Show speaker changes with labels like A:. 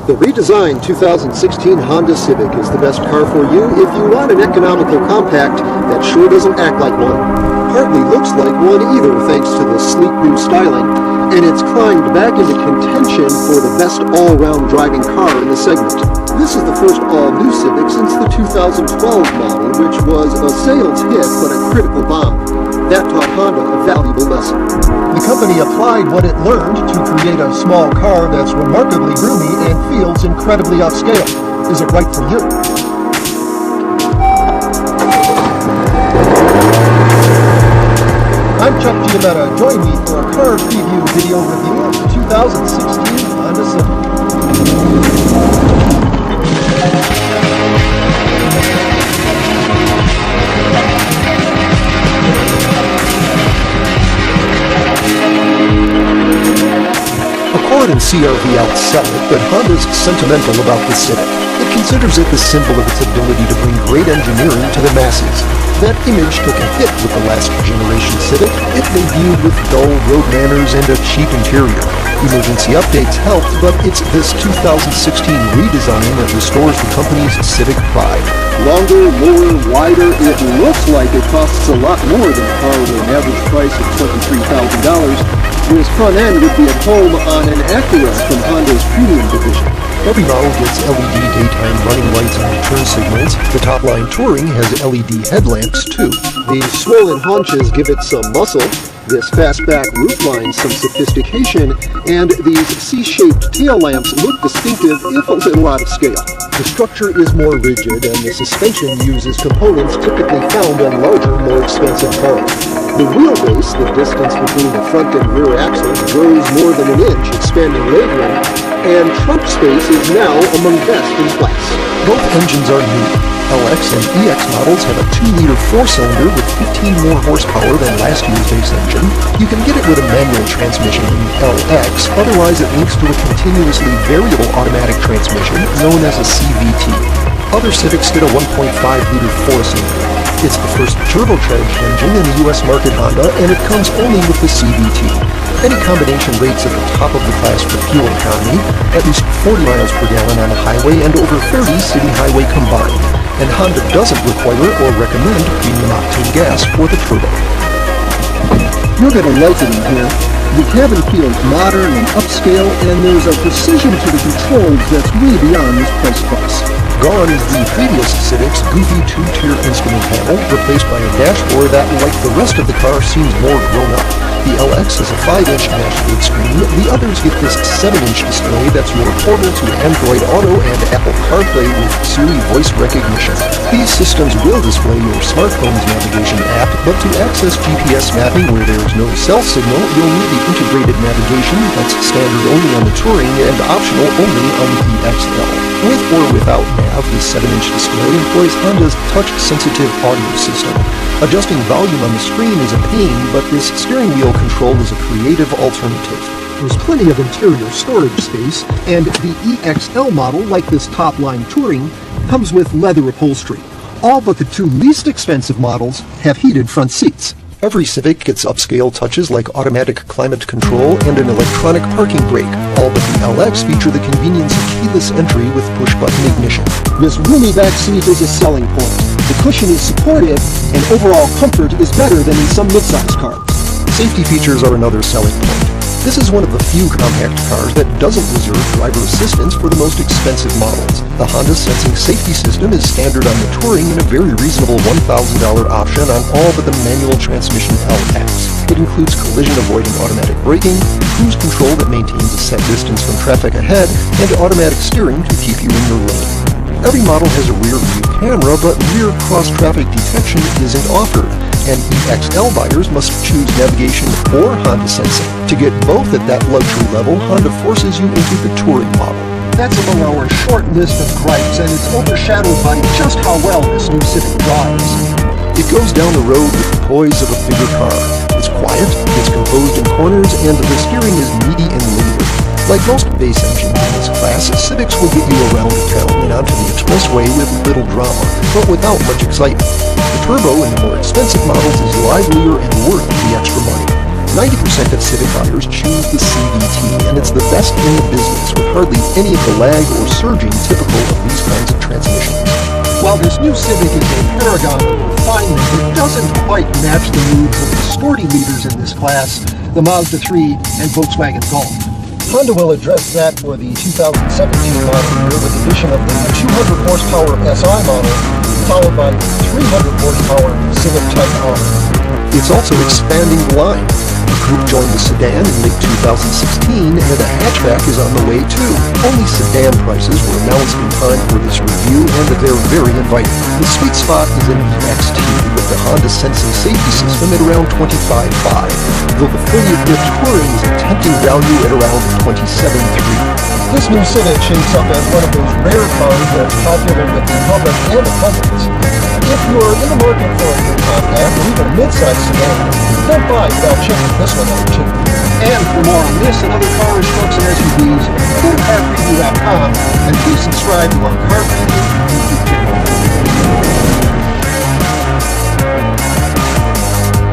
A: The redesigned 2016 Honda Civic is the best car for you if you want an economical compact that sure doesn't act like one. Hardly looks like one either thanks to the sleek new styling, and it's climbed back into contention for the best all-around driving car in the segment. This is the first all-new Civic since the 2012 model, which was a sales hit but a critical bomb. That taught Honda a valuable lesson. The company applied what it learned to create a small car that's remarkably roomy and feels incredibly upscale. Is it right for you? I'm Chuck Giametta. Join me for a car preview video review of the 2016 Honda Civic. Accord and CRV outsell it, but Honda's sentimental about the Civic. It considers it the symbol of its ability to bring great engineering to the masses. That image took a hit with the last generation Civic. It debuted with dull road manners and a cheap interior. Emergency updates helped, but it's this 2016 redesign that restores the company's Civic pride. Longer, lower, wider, it looks like it costs a lot more than a car with an average price of $23,000. This front end would be at home on an Acura from Honda's premium division. Every model gets LED daytime running lights and turn signals. The top-line Touring has LED headlamps, too. These swollen haunches give it some muscle, this fastback roofline some sophistication, and these C-shaped tail lamps look distinctive if a little out of scale. The structure is more rigid, and the suspension uses components typically found on larger, more expensive cars. The wheelbase, the distance between the front and rear axles, grows more than an inch, expanding legroom, and trunk space is now among best in class. Both engines are new. LX and EX models have a 2-liter 4-cylinder with 15 more horsepower than last year's base engine. You can get it with a manual transmission in LX, otherwise it links to a continuously variable automatic transmission known as a CVT. Other Civics get a 1.5-liter 4-cylinder. It's the first turbocharged engine in the US market Honda, and it comes only with the CVT. Any combination rates at the top of the class for fuel economy, at least 40 miles per gallon on a highway and over 30 city highway combined. And Honda doesn't require or recommend premium octane gas for the turbo. You're going to like it in here. The cabin feels modern and upscale, and there's a precision to the controls that's way beyond this price class. Gone is the previous Civic's goofy 2-tier instrument panel, replaced by a dashboard that, like the rest of the car, seems more grown up. The LX has a 5-inch dashboard screen. The others get this 7-inch display that's more portable to Android Auto and Apple CarPlay with Siri voice recognition. These systems will display your smartphone's navigation app, but to access GPS mapping where there is no cell signal, you'll need the integrated navigation that's standard only on the Touring and optional only on the EXL. With or without nav, the 7-inch display employs Honda's touch-sensitive audio system. Adjusting volume on the screen is a pain, but this steering wheel control is a creative alternative. There's plenty of interior storage space, and the EXL model, like this top-line Touring, comes with leather upholstery. All but the 2 least expensive models have heated front seats. Every Civic gets upscale touches like automatic climate control and an electronic parking brake. All but the LX feature the convenience of keyless entry with push-button ignition. This roomy back seat is a selling point. The cushion is supportive, and overall comfort is better than in some midsize cars. Safety features are another selling point. This is one of the few compact cars that doesn't reserve driver assistance for the most expensive models. The Honda Sensing Safety System is standard on the Touring and a very reasonable $1,000 option on all but the manual transmission LX. It includes collision-avoiding automatic braking, cruise control that maintains a set distance from traffic ahead, and automatic steering to keep you in your lane. Every model has a rear-view camera, but rear cross-traffic detection isn't offered, and EXL buyers must choose navigation or Honda Sensing. To get both at that luxury level, Honda forces you into the Touring model. That's among our short list of gripes, and it's overshadowed by just how well this new Civic drives. It goes down the road with the poise of a bigger car. It's quiet, it's composed in corners, and the steering is meaty and linear. Like most base engines in this class, Civics will get you around town and onto the expressway with little drama, but without much excitement. The turbo in the more expensive models is livelier and worth the extra money. 90% of Civic buyers choose the CVT, and it's the best in the business, with hardly any of the lag or surging typical of these kinds of transmissions. While this new Civic is a paragon of refinement, it doesn't quite match the moods of the sporty leaders in this class, the Mazda 3 and Volkswagen Golf. Honda will address that for the 2017 model year with the addition of the 200 horsepower SI model, followed by 300 horsepower Civic Type R. It's also expanding the line. The coupe joined the sedan in late 2016, and a hatchback is on the way too. Only sedan prices were announced in time for this review, and they're very inviting. The sweet spot is in the XT, with the Honda Sensing safety system at around $25,500, though the fully equipped Touring is a tempting value at around $27,300. This new Civic shapes up as one of those rare cars that's popular with the public and the public. If you're in the market for a new compact or even a mid-size sedan, don't buy without checking this one out too. And for more on this and other cars, trucks, and SUVs, go to carpreview.com and please subscribe.